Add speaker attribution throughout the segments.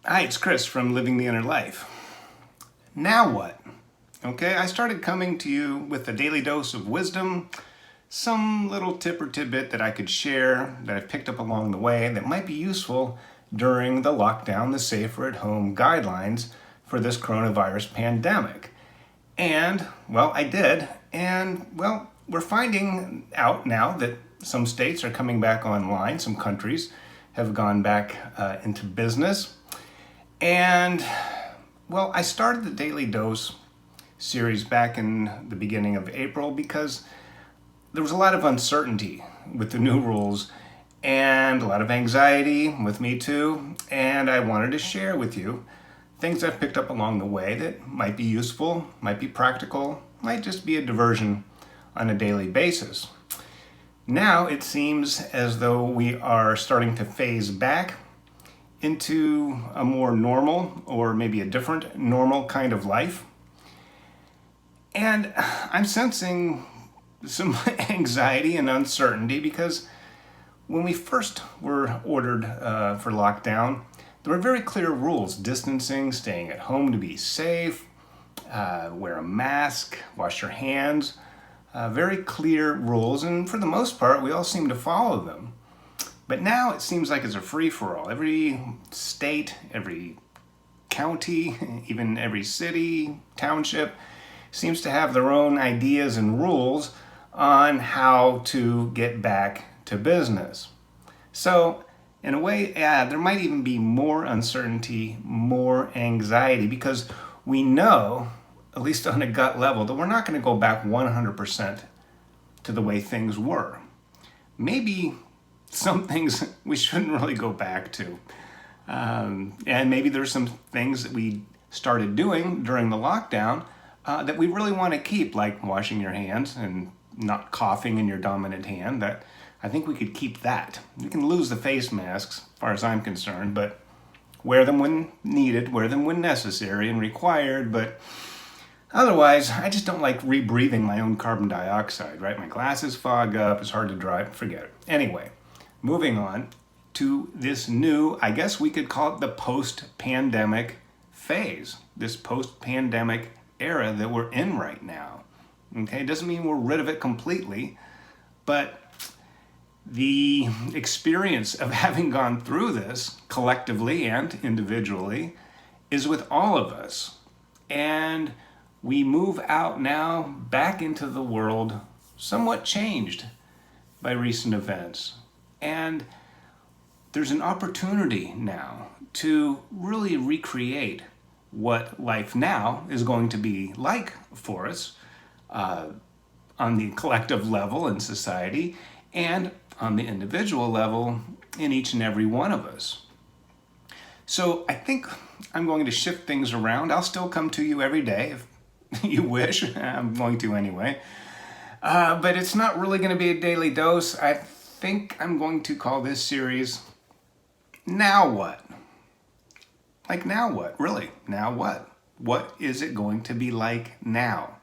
Speaker 1: Hi, it's Chris from Living the Inner Life. Now what? Okay, I started coming to you with a daily dose of wisdom, some little tip or tidbit that I could share that I've picked up along the way that might be useful during the lockdown, the safer at home guidelines for this coronavirus pandemic. And, well, I did. And, well, we're finding out now that some states are coming back online, some countries have gone back into business. And, well, I started the Daily Dose series back in the beginning of April because there was a lot of uncertainty with the new rules and a lot of anxiety with me too. And I wanted to share with you things I've picked up along the way that might be useful, might be practical, might just be a diversion on a daily basis. Now it seems as though we are starting to phase back into a more normal or maybe a different normal kind of life. And I'm sensing some anxiety and uncertainty because when we first were ordered for lockdown, there were very clear rules: distancing, staying at home to be safe, wear a mask, wash your hands, very clear rules, and for the most part we all seem to follow them. But now it seems like it's a free-for-all. Every state, every county, even every city, township seems to have their own ideas and rules on how to get back to business. So in a way, there might even be more uncertainty, more anxiety, because we know, at least on a gut level, that we're not going to go back 100% to the way things were. Maybe some things we shouldn't really go back to. And maybe there's some things that we started doing during the lockdown that we really want to keep, like washing your hands and not coughing in your dominant hand. That I think we could keep that. You can lose the face masks, as far as I'm concerned, but wear them when needed, wear them when necessary and required. But otherwise, I just don't like rebreathing my own carbon dioxide, right? My glasses fog up, it's hard to drive, forget it. Anyway, moving on to this new, I guess we could call it the post-pandemic phase, this post-pandemic era that we're in right now. Okay, it doesn't mean we're rid of it completely, but the experience of having gone through this collectively and individually is with all of us. And we move out now back into the world somewhat changed by recent events. And there's an opportunity now to really recreate what life now is going to be like for us on the collective level in society and on the individual level in each and every one of us. So I think I'm going to shift things around. I'll still come to you every day if you wish. I'm going to anyway. But it's not really going to be a daily dose. I think I'm going to call this series Now What? Like, now what? Really, now what? What is it going to be like now?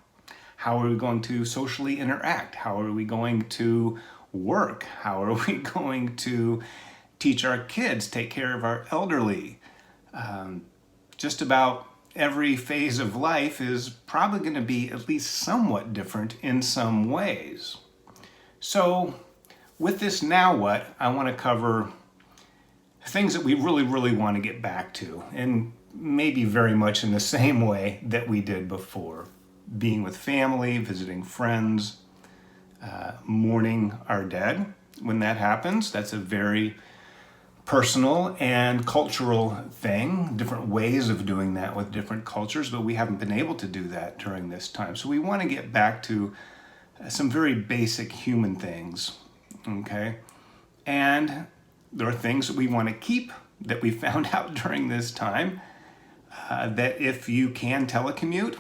Speaker 1: How are we going to socially interact? How are we going to work? How are we going to teach our kids, take care of our elderly? Just about every phase of life is probably going to be at least somewhat different in some ways. So with this Now What, I want to cover things that we really, really want to get back to, and maybe very much in the same way that we did before. Being with family, visiting friends, mourning our dead. When that happens, that's a very personal and cultural thing, different ways of doing that with different cultures, but we haven't been able to do that during this time. So we want to get back to some very basic human things, okay? And there are things that we want to keep that we found out during this time, that if you can telecommute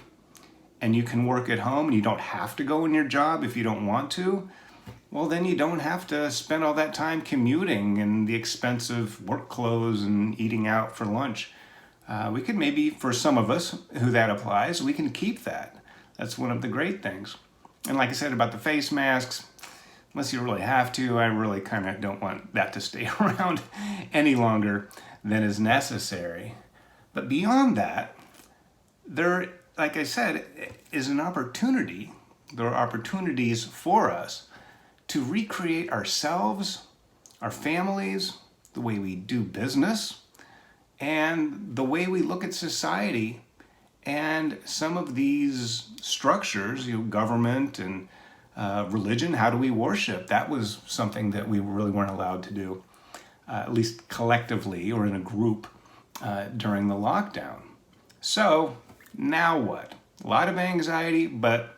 Speaker 1: and you can work at home and you don't have to go in your job if you don't want to, well, then you don't have to spend all that time commuting and the expensive work clothes and eating out for lunch. We could maybe, for some of us who that applies, we can keep that. That's one of the great things. And like I said about the face masks, unless you really have to, I really kind of don't want that to stay around any longer than is necessary. But beyond that, there, like I said, is an opportunity. There are opportunities for us to recreate ourselves, our families, the way we do business, and the way we look at society. And some of these structures, government and religion, how do we worship? That was something that we really weren't allowed to do, at least collectively or in a group during the lockdown. So now what? A lot of anxiety, but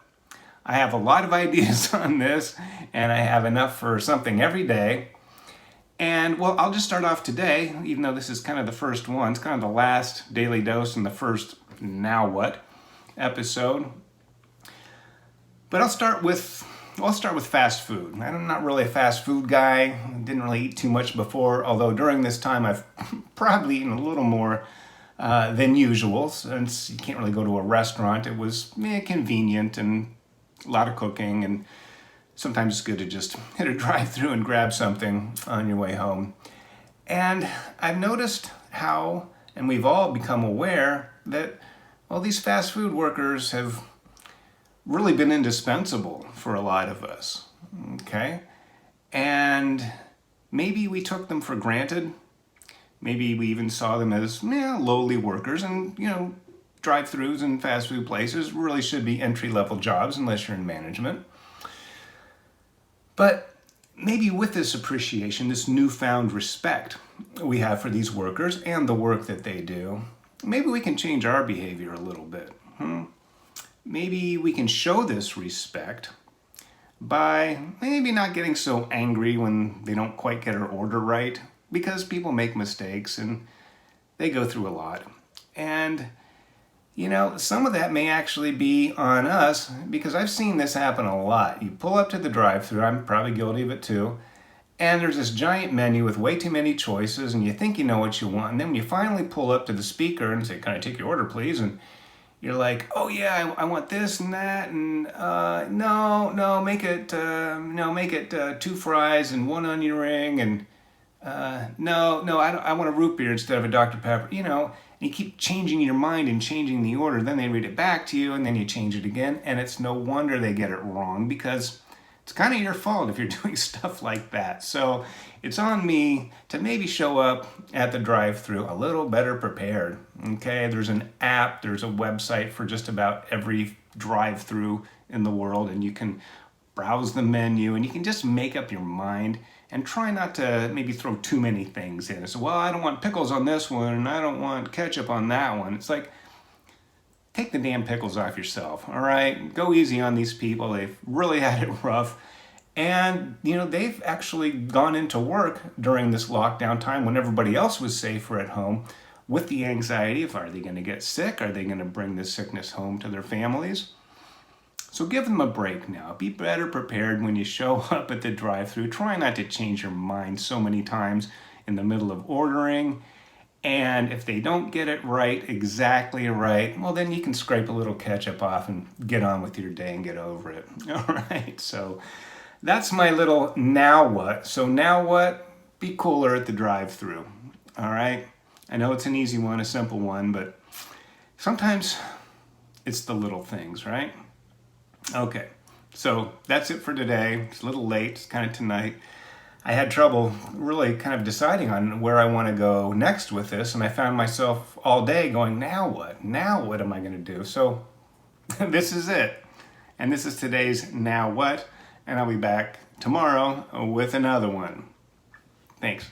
Speaker 1: I have a lot of ideas on this, and I have enough for something every day. And well, I'll just start off today, even though this is kind of the first one. It's kind of the last daily dose and the first now what episode. But I'll start with fast food. I'm not really a fast food guy. Didn't really eat too much before, although during this time I've probably eaten a little more than usual. Since you can't really go to a restaurant, it was convenient and a lot of cooking, and sometimes it's good to just hit a drive-thru and grab something on your way home. And I've noticed how, and we've all become aware that, well, these fast food workers have really been indispensable for a lot of us, okay? And maybe we took them for granted. Maybe we even saw them as lowly workers, and drive-thrus and fast food places really should be entry-level jobs unless you're in management. But maybe with this appreciation, this newfound respect we have for these workers and the work that they do, maybe we can change our behavior a little bit. Maybe we can show this respect by maybe not getting so angry when they don't quite get our order right, because people make mistakes and they go through a lot. And some of that may actually be on us, because I've seen this happen a lot. You pull up to the drive-thru, I'm probably guilty of it too, and there's this giant menu with way too many choices, and you think you know what you want, and then when you finally pull up to the speaker and say, "Can I take your order, please?" and you're like, "Oh yeah, I want this and that, and make it 2 fries and 1 onion ring, and I want a root beer instead of a Dr. Pepper," and you keep changing your mind and changing the order. Then they read it back to you, and then you change it again, and it's no wonder they get it wrong, because it's kind of your fault if you're doing stuff like that. So it's on me to maybe show up at the drive-thru a little better prepared. Okay, there's an app, there's a website for just about every drive-thru in the world, and you can browse the menu, and you can just make up your mind and try not to maybe throw too many things in. So, well, I don't want pickles on this one, and I don't want ketchup on that one. It's like, take the damn pickles off yourself, all right? Go easy on these people. They've really had it rough. And, they've actually gone into work during this lockdown time when everybody else was safer at home with the anxiety of, are they going to get sick? Are they going to bring this sickness home to their families? So give them a break now. Be better prepared when you show up at the drive-thru. Try not to change your mind so many times in the middle of ordering. And if they don't get it right, exactly right, well, then you can scrape a little ketchup off and get on with your day and get over it. All right, so that's my little now what. So now what? Be cooler at the drive-thru. All right? I know it's an easy one, a simple one, but sometimes it's the little things, right? Okay, so that's it for today. It's a little late, it's kind of tonight. I had trouble really kind of deciding on where I want to go next with this, and I found myself all day going, now what? Now what am I going to do? So this is it. And this is today's Now What, and I'll be back tomorrow with another one. Thanks.